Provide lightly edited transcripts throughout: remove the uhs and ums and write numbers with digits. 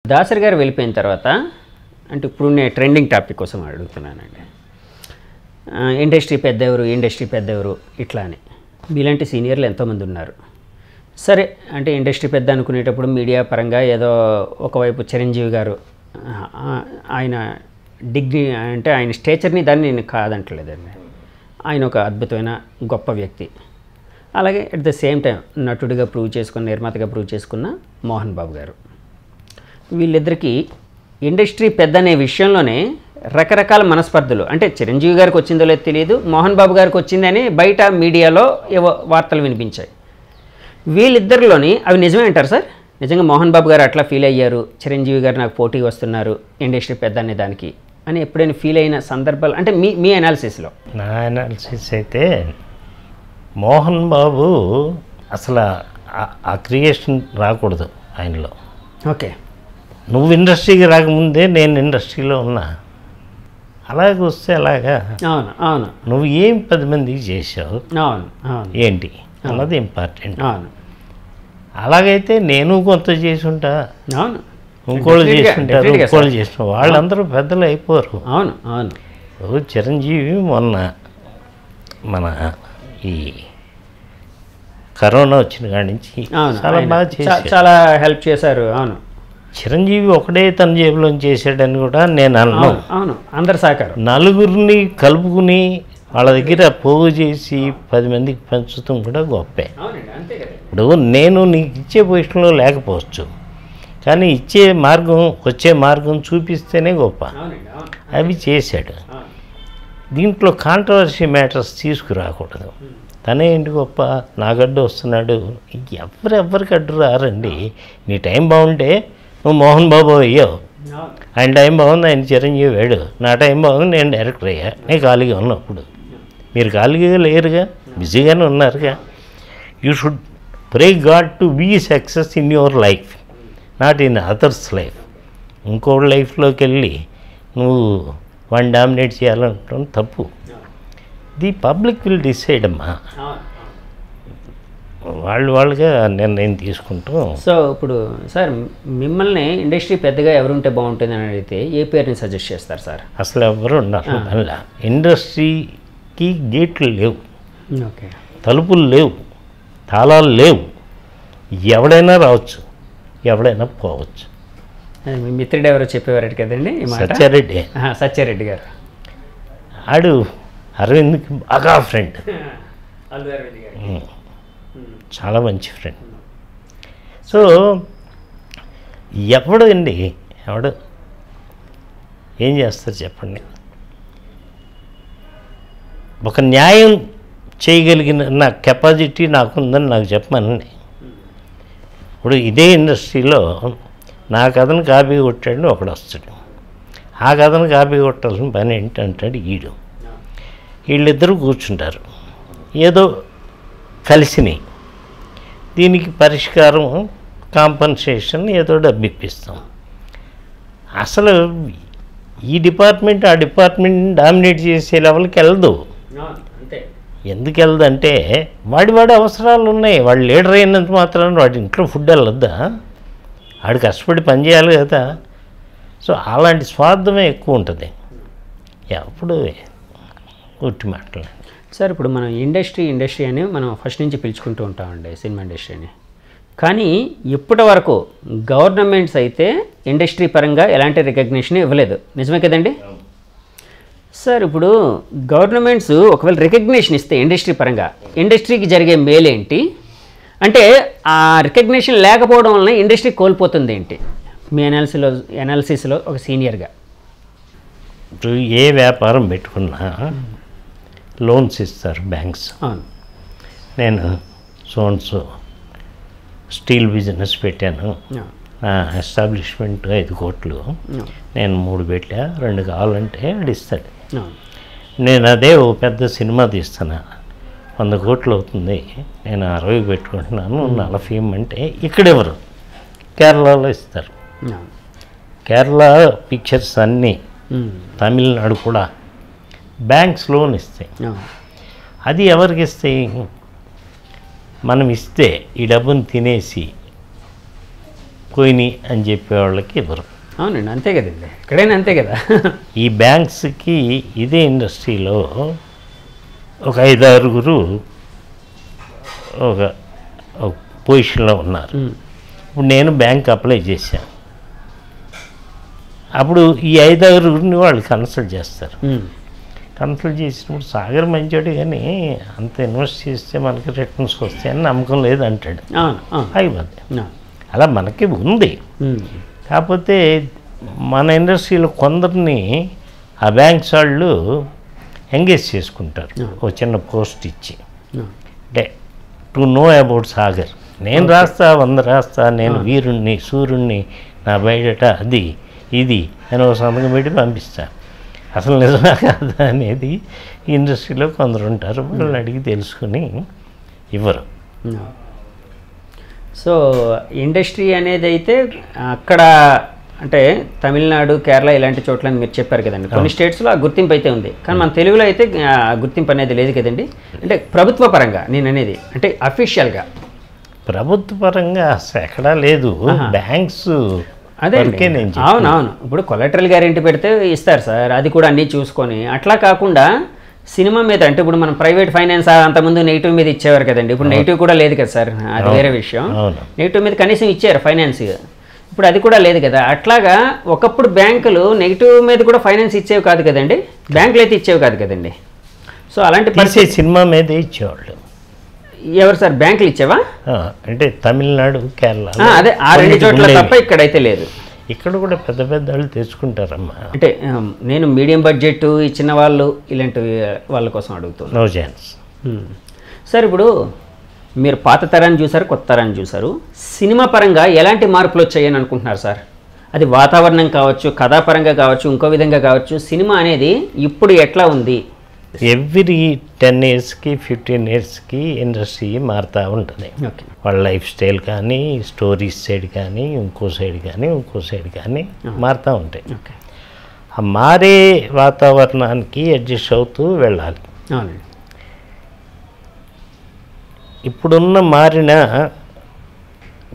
దాసరి గారు వెళ్ళిపోయిన తర్వాత అంటే ఇప్పుడు నేను ట్రెండింగ్ టాపిక్ కోసం అడుగుతున్నానండి. ఇండస్ట్రీ పెద్దెవరు ఇట్లా అని మీలాంటి సీనియర్లు ఎంతోమంది ఉన్నారు. సరే అంటే ఇండస్ట్రీ పెద్ద అనుకునేటప్పుడు మీడియా పరంగా ఏదో ఒకవైపు చిరంజీవి గారు ఆయన డిగ్రీ అంటే ఆయన స్టేచర్ని దాన్ని నేను కాదంటలేదండి. ఆయన ఒక అద్భుతమైన గొప్ప వ్యక్తి. అలాగే అట్ ద సేమ్ టైం నటుడిగా ప్రూవ్ చేసుకున్న నిర్మాతగా ప్రూవ్ చేసుకున్న మోహన్ బాబు గారు. వీళ్ళిద్దరికీ ఇండస్ట్రీ పెద్ద అనే విషయంలోనే రకరకాల మనస్పర్ధలు అంటే చిరంజీవి గారికి వచ్చిందో లేదో తెలియదు, మోహన్ బాబు గారికి వచ్చిందని బయట మీడియాలో ఏవో వార్తలు వినిపించాయి. వీళ్ళిద్దరిలోని అవి నిజమే అంటారు సార్? నిజంగా మోహన్ బాబు గారు అట్లా ఫీల్ అయ్యారు, చిరంజీవి గారు నాకు పోటీ వస్తున్నారు ఇండస్ట్రీ పెద్ద అనే దానికి అని ఎప్పుడైనా ఫీల్ అయిన సందర్భాలు అంటే మీ అనాలిసిస్లో? నా అనాలిసిస్ అయితే మోహన్ బాబు అసలు ఆ క్రియేషన్ రాకూడదు ఆయనలో. ఓకే, నువ్వు ఇండస్ట్రీకి రాకముందే నేను ఇండస్ట్రీలో ఉన్నా, అలాగే వస్తే అలాగా. అవును అవును, నువ్వు ఏం 10 మందికి చేసావు, అవును అవును, ఏంటి అన్నది ఇంపార్టెంట్. అవును, అలాగైతే నేను కొంత చేసి ఉంటా, అవును, ఇంకోళ్ళు చేస్తుంటారు, ఇంకోళ్ళు చేసిన వాళ్ళందరూ పెద్దలు అయిపోరు. అవును అవును. చిరంజీవి మొన్న మన ఈ కరోనా వచ్చిన కాడి నుంచి చాలా బాగా చేశారు, చాలా హెల్ప్ చేశారు. అవును, చిరంజీవి ఒకడే తన జేబులో చేశాడని కూడా నేను అన్నాను. అవును, అందరు సహకారం, నలుగురిని కలుపుకుని వాళ్ళ దగ్గర పోగు చేసి 10 మందికి పంచుతాం కూడా గొప్పే. ఇప్పుడు నేను నీకు ఇచ్చే పొజిషన్లో లేకపోవచ్చు, కానీ వచ్చే మార్గం చూపిస్తేనే గొప్ప. అవి చేశాడు. దీంట్లో కాంట్రవర్సీ మ్యాటర్స్ తీసుకురాకూడదు. తనే ఏంటి గొప్ప, నా గడ్డు వస్తున్నాడు, ఎవరికి అడ్డు రారండి. నీ టైం బాగుంటే నువ్వు మోహన్ బాబు అయ్యావు, ఆయన టైం బాగుంది ఆయన చిరంజీవి వేడు, నా టైం బాగుంది నేను డైరెక్టర్ అయ్యా, నేను ఖాళీగా ఉన్నప్పుడు. మీరు ఖాళీగా లేరుగా, బిజీగానే ఉన్నారుగా. You should pray God to be success in your life, not in others life. ఇంకోటి లైఫ్లోకి వెళ్ళి నువ్వు వాడిని డామినేట్ చేయాలంటాం తప్పు. ది పబ్లిక్ విల్ డిసైడ్ అమ్మా, వాళ్ళుగా నిర్ణయం తీసుకుంటాం. సో ఇప్పుడు సార్ మిమ్మల్ని ఇండస్ట్రీ పెద్దగా ఎవరుంటే బాగుంటుంది అని అడిగితే ఏ పేరుని సజెస్ట్ చేస్తారు సార్? అసలు ఎవరు ఉన్నారు అలా. ఇండస్ట్రీకి గేట్లు లేవు, ఓకే, తలుపులు లేవు, తాళాలు లేవు. ఎవడైనా రావచ్చు, ఎవడైనా పోవచ్చు. మీ మిత్రుడు ఎవరో చెప్పేవారు కదండి సత్యారెడ్డి గారు. ఆడు అరవింద్కి బాగా ఫ్రెండ్, చాలా మంచి ఫ్రెండ్. సో ఎవడు ఏం చేస్తారు చెప్పండి? ఒక న్యాయం చేయగలిగిన నా కెపాసిటీ నాకుందని నాకు చెప్పమనండి. ఇప్పుడు ఇదే ఇండస్ట్రీలో నా కథను కాపీ కొట్టాడు ఒకడు వస్తాడు, ఆ కథను కాపీ కొట్టాల్సిన పని ఏంటంటాడు వీళ్ళిద్దరూ కూర్చుంటారు, ఏదో కలిసిని దీనికి పరిష్కారం కాంపన్సేషన్ ఏదో డబ్బు ఇప్పిస్తాం. అసలు ఈ డిపార్ట్మెంట్ ఆ డిపార్ట్మెంట్ డామినేట్ చేసే లెవెల్కి వెళ్ళదు. ఎందుకు వెళ్ళదంటే వాడి అవసరాలు ఉన్నాయి. వాడు లీడర్ అయినంత మాత్రాన వాడి ఇంట్లో ఫుడ్ వెళ్ళొద్దా? వాడు కష్టపడి పని చేయాలి కదా. సో అలాంటి స్వార్థమే ఎక్కువ ఉంటుంది. అప్పుడు ఉట్టి మాటలు సార్. ఇప్పుడు మనం ఇండస్ట్రీ అని మనం ఫస్ట్ నుంచి పిలుచుకుంటూ ఉంటామండి సినిమా ఇండస్ట్రీని. కానీ ఇప్పటి వరకు గవర్నమెంట్స్ అయితే ఇండస్ట్రీ పరంగా ఎలాంటి రికగ్నిషన్ ఇవ్వలేదు, నిజమే కదండి సార్? ఇప్పుడు గవర్నమెంట్స్ ఒకవేళ రికగ్నిషన్ ఇస్తే ఇండస్ట్రీ పరంగా ఇండస్ట్రీకి జరిగే మేలేంటి? అంటే ఆ రికగ్నిషన్ లేకపోవడం వలన ఇండస్ట్రీ కోల్పోతుంది ఏంటి మీ అనాలిసిస్లో ఒక సీనియర్గా? ఇప్పుడు ఏ వ్యాపారం పెట్టుకున్నా లోన్స్ ఇస్తారు బ్యాంక్స్. నేను సోన్సో స్టీల్ బిజినెస్ పెట్టాను, నా ఎస్టాబ్లిష్మెంట్ 5 కోట్లు, నేను 3 పెట్టా, 2 కావాలంటే అడిస్తాడు. నేను అదే ఓ పెద్ద సినిమా తీస్తాను, 100 కోట్లు అవుతుంది, నేను 60 పెట్టుకుంటున్నాను, 40 ఇమ్మంటే ఇక్కడెవరు కేరళలో ఇస్తారు. కేరళ పిక్చర్స్ అన్నీ తమిళనాడు కూడా బ్యాంక్స్ లోన్ ఇస్తాయి. అది ఎవరికి ఇస్తాయి? మనం ఇస్తే ఈ డబ్బును తినేసి పోయినాయి అని చెప్పేవాళ్ళకి ఇవ్వరు. అవునండి, అంతే కదండి, ఎక్కడైనా అంతే కదా. ఈ బ్యాంక్స్కి ఇదే ఇండస్ట్రీలో ఒక 5-6 ఒక పొజిషన్లో ఉన్నారు. ఇప్పుడు నేను బ్యాంక్ అప్లై చేశాను. అప్పుడు ఈ 5-6 వాళ్ళు కన్సల్ట్ చేస్తారు. కన్సల్ట్ చేసినప్పుడు సాగర్ మంచోడు కానీ అంత ఇన్వెస్ట్ చేస్తే మనకి రిటర్న్స్ వస్తాయని నమ్మకం లేదు అంటాడు. అయిపోద్ది. అలా మనకి ఉంది. కాకపోతే మన ఇండస్ట్రీలో కొందరిని ఆ బ్యాంక్స్ వాళ్ళు ఎంగేజ్ చేసుకుంటారు ఒక చిన్న పోస్ట్ ఇచ్చి. అంటే టు నో అబౌట్ సాగర్, నేను రాస్తా 100 రాస్తా, నేను వీరుణ్ణి సూర్యుణ్ణి, నా బయట అది ఇది అని ఒక సంతకం పెట్టి పంపిస్తా. అసలు నిజమా కాదా అనేది ఇండస్ట్రీలో కొందరు ఉంటారు, వాళ్ళని అడిగి తెలుసుకుని ఇవ్వరు. సో ఇండస్ట్రీ అనేది అయితే అక్కడ అంటే తమిళనాడు, కేరళ ఇలాంటి చోట్ల మీరు చెప్పారు కదండి, కొన్ని స్టేట్స్లో ఆ గుర్తింపు అయితే ఉంది, కానీ మన తెలుగులో అయితే ఆ గుర్తింపు అనేది లేదు కదండి. అంటే ప్రభుత్వ పరంగా నేను అనేది అంటే అఫీషియల్గా ప్రభుత్వ పరంగా అసలు ఎక్కడా లేదు. బ్యాంక్స్ అదే అవునవును. ఇప్పుడు కొలెటరల్ గ్యారెంటీ పెడితే ఇస్తారు సార్, అది కూడా అన్నీ చూసుకొని. అట్లా కాకుండా సినిమా మీద అంటే ఇప్పుడు మనం ప్రైవేట్ ఫైనాన్స్ అంతకుముందు నెగిటివ్ మీద ఇచ్చేవారు కదండి, ఇప్పుడు నెగిటివ్ కూడా లేదు కదా సార్, అది వేరే విషయం. నెగిటివ్ మీద కనీసం ఇచ్చారు ఫైనాన్స్, ఇప్పుడు అది కూడా లేదు కదా. అట్లాగా ఒకప్పుడు బ్యాంకులు నెగిటివ్ మీద కూడా ఫైనాన్స్ ఇచ్చేవి కాదు కదండి, బ్యాంకులు అయితే ఇచ్చేవి కాదు కదండి. సో అలాంటి పరిస్థితి సినిమా మీద ఇచ్చేవాళ్ళు ఎవరు సార్? బ్యాంకులు ఇచ్చేవా? అంటే తమిళనాడు, కేరళ అదే ఆ 2 చోట్ల తప్ప ఇక్కడైతే లేదు. ఇక్కడ కూడా పెద్ద పెద్ద వాళ్ళు తెచ్చుకుంటారమ్మా. అంటే నేను మీడియం బడ్జెట్ ఇచ్చిన వాళ్ళు ఇలాంటి వాళ్ళ కోసం అడుగుతున్నాను. No chance. సార్ ఇప్పుడు మీరు పాత తరాన్ని చూసారు, కొత్త తరాన్ని చూసారు, సినిమా పరంగా ఎలాంటి మార్పులు వచ్చాయని అనుకుంటున్నారు సార్? అది వాతావరణం కావచ్చు, కథాపరంగా కావచ్చు, ఇంకో విధంగా కావచ్చు, సినిమా అనేది ఇప్పుడు ఎట్లా ఉంది? ఎవ్రీ 10 yearsకి 15 yearsకి ఇండస్ట్రీ మారుతూ ఉంటుంది. వాళ్ళ లైఫ్ స్టైల్ కానీ, స్టోరీస్ సైడ్ కానీ, ఇంకో సైడ్ కానీ మారుతూ ఉంటాయి. ఆ మారే వాతావరణానికి అడ్జస్ట్ అవుతూ వెళ్ళాలి. ఇప్పుడున్న మారిన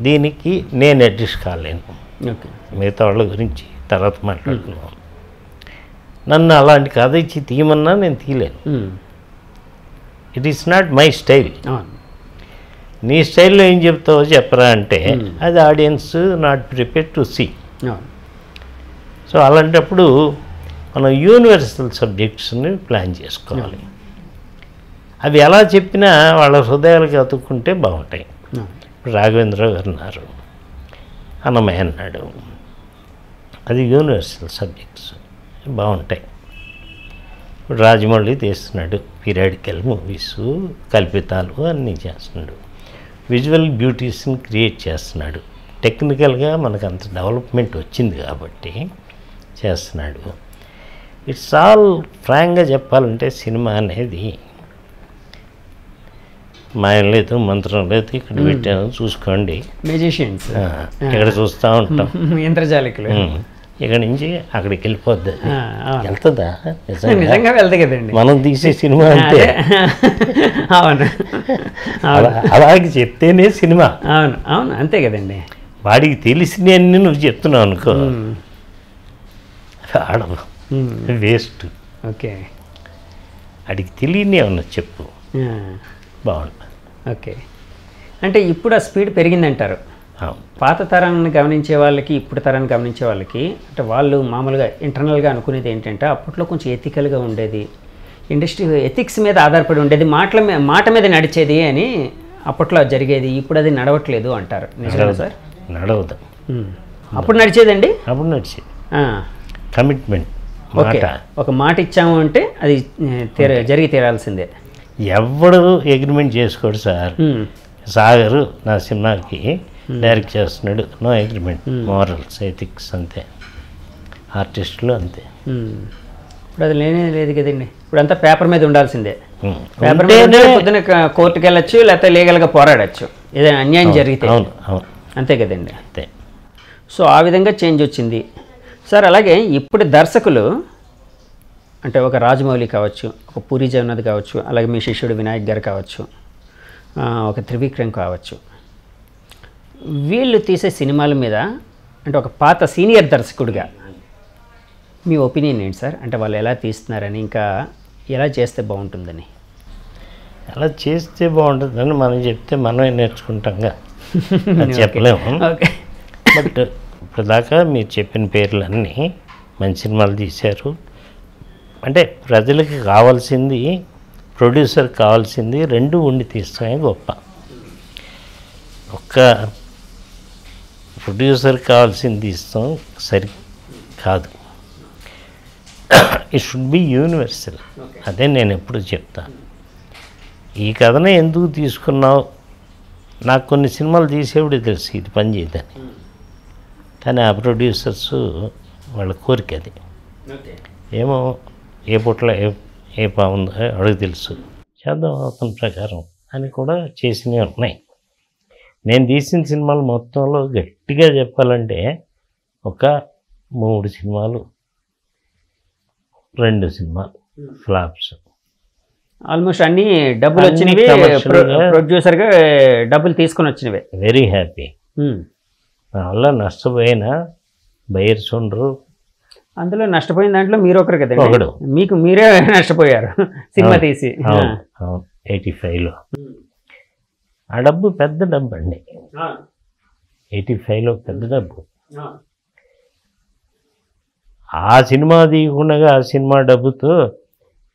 దీనికి నేను అడ్జస్ట్ కాలేను. మిగతా వాళ్ళ గురించి తర్వాత మాట్లాడుతున్నాను. నన్ను అలాంటి కథ ఇచ్చి తీయమన్నా నేను తీయలేను. It is not my style. నీ స్టైల్లో ఏం చెప్తావో చెప్పరా అంటే అది audience not prepare to see. So అలాంటప్పుడు మనం యూనివర్సల్ సబ్జెక్ట్స్ని ప్లాన్ చేసుకోవాలి. అవి ఎలా చెప్పినా వాళ్ళ హృదయాలకు అతుక్కుంటే బాగుంటాయి. రాఘవేంద్ర గారు అన్నారు, అన్నమయ్య అన్నాడు, అది యూనివర్సల్ సబ్జెక్ట్స్ బాగుంటాయి. ఇప్పుడు రాజమౌళి తీస్తున్నాడు పీరియాడికల్ మూవీస్, కల్పితాలు అన్నీ చేస్తున్నాడు, విజువల్ బ్యూటీస్ని క్రియేట్ చేస్తున్నాడు. టెక్నికల్గా మనకు అంత డెవలప్మెంట్ వచ్చింది కాబట్టి చేస్తున్నాడు. ఇట్స్ ఆల్ ఫ్రాంక్గా చెప్పాలంటే సినిమా అనేది మాయం లేదు, మంత్రం లేదు. ఇక్కడ పెట్టాను చూసుకోండి, మ్యూజిషియన్స్ ఇక్కడ చూస్తూ ఉంటాం, యంత్రజాలికలు. ఇక్కడ నుంచి అక్కడికి వెళ్ళిపోద్ది. వెళ్తుందా? నిజంగా వెళ్తాయి కదండి మనం తీసే సినిమా అంటే. అవును, అలాగే చెప్తేనే సినిమా. అవును అవును, అంతే కదండి. వాడికి తెలిసినవన్నీ నువ్వు చెప్తున్నావు అనుకో, ఆడవు, వేస్ట్. ఓకే, వాడికి తెలియని ఏమన్నా చెప్పు, బాగుంటుంది. ఓకే, అంటే ఇప్పుడు ఆ స్పీడ్ పెరిగిందంటారు. పాత తరాన్ని గమనించే వాళ్ళకి, ఇప్పుడు తరాన్ని గమనించే వాళ్ళకి, అంటే వాళ్ళు మామూలుగా ఇంటర్నల్గా అనుకునేది ఏంటంటే అప్పట్లో కొంచెం ఎథికల్గా ఉండేది, ఇండస్ట్రీ ఎథిక్స్ మీద ఆధారపడి ఉండేది, మాట మీద నడిచేది అని అప్పట్లో జరిగేది. ఇప్పుడు అది నడవట్లేదు అంటారు. నిజమే సార్? నడవదు. అప్పుడు నడిచేదండి, అప్పుడు నడిచేది. కమిట్మెంట్, ఒక మాట ఇచ్చాము అంటే అది జరిగి తీరాల్సిందే. ఎవడు అగ్రిమెంట్ చేసుకోడు సార్. సాగరు నా సినిమాకి డైరెక్ట్ చేస్తున్నాడు, నో అగ్రిమెంట్, మోరల్స్, ఎథిక్స్ అంతే. ఆర్టిస్టులు అంతే. ఇప్పుడు అది లేనే లేదు కదండి. ఇప్పుడు అంతా పేపర్ మీద ఉండాల్సిందే. పేపర్ మీద పొద్దున కోర్టుకు వెళ్ళచ్చు, లేకపోతే లీగల్గా పోరాడచ్చు ఏదైనా అన్యాయం జరిగితే. అంతే కదండి. అంతే. సో ఆ విధంగా చేంజ్ వచ్చింది సార్. అలాగే ఇప్పుడు దర్శకులు అంటే ఒక రాజమౌళి కావచ్చు, ఒక పూరి జగన్నాథ్ కావచ్చు, అలాగే మీ శిష్యుడు వినాయక్ గారు కావచ్చు, ఒక త్రివిక్రమ్ కావచ్చు, వీళ్ళు తీసే సినిమాల మీద అంటే ఒక పాత సీనియర్ దర్శకుడిగా మీ ఒపీనియన్ ఏంటి సార్? అంటే వాళ్ళు ఎలా తీస్తున్నారని, ఇంకా ఎలా చేస్తే బాగుంటుందని? అలా చేస్తే బాగుంటుందని మనం చెప్తే మనమే నేర్చుకుంటాంగా, అది చెప్పలేము. ఓకే. బట్ ఇప్పటిదాకా మీరు చెప్పిన పేర్లన్నీ మంచి సినిమాలు తీశారు. అంటే ప్రజలకు కావాల్సింది, ప్రొడ్యూసర్ కావాల్సింది రెండు ఉండి తీస్తామే గొప్ప. ఒక్క ప్రొడ్యూసర్ కావాల్సింది తీస్తాం సరి కాదు. It should be universal. అదే నేను ఎప్పుడు చెప్తాను. ఈ కథనే ఎందుకు తీసుకున్నావు, నాకు కొన్ని సినిమాలు తీసేవిడే తెలుసు ఇది పని చేయదని, కానీ ఆ ప్రొడ్యూసర్స్ వాళ్ళ కోరిక అది. ఏమో ఏ పూట్ల ఏ బాగుందో అడుగు తెలుసు, చేద్దాం అతని ప్రకారం అని కూడా చేసినవి ఉన్నాయి. నేను తీసిన సినిమాలు మొత్తంలో గట్టిగా చెప్పాలంటే ఒక 3 సినిమాలు, 2 సినిమాలు ఫ్లాప్స్. ఆల్మోస్ట్ అన్ని డబ్బులు వచ్చినవి, ప్రొడ్యూసర్గా డబ్బులు తీసుకొని వచ్చినవే. Very happy. వల్ల నష్టపోయిన బయర్స్ ఉండరు. అందులో నష్టపోయిన దాంట్లో మీరు ఒకరు కదా, ఒకడు. మీకు మీరే నష్టపోయారు సినిమా తీసి. 85లో ఆ డబ్బు పెద్ద డబ్బు అండి. 85లో పెద్ద డబ్బు. ఆ సినిమా తీయకుండా ఆ సినిమా డబ్బుతో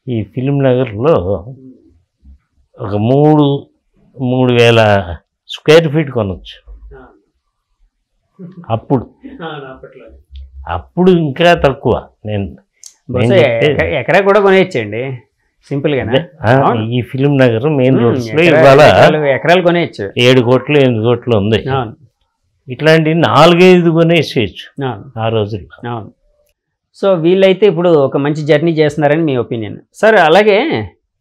ఈ ఫిలిం నగర్లో ఒక 3,000 స్క్వేర్ ఫీట్ కొనవచ్చు. అప్పుడు ఇంకా తక్కువ. నేను ఎకరా కూడా కొనేయచ్చండి సింపుల్గా. ఈ ఫిలిం నగర్ మెయిన్ రోడ్స్లో ఇవాళ ఎకరాలు కొనేయచ్చు. 7 కోట్లు 8 కోట్లు ఉంది. ఇట్లాంటి 4-5 కొనేసేయచ్చు ఆ రోజుల్లో. సో వీళ్ళైతే ఇప్పుడు ఒక మంచి జర్నీ చేస్తున్నారని మీ ఒపీనియన్ సార్. అలాగే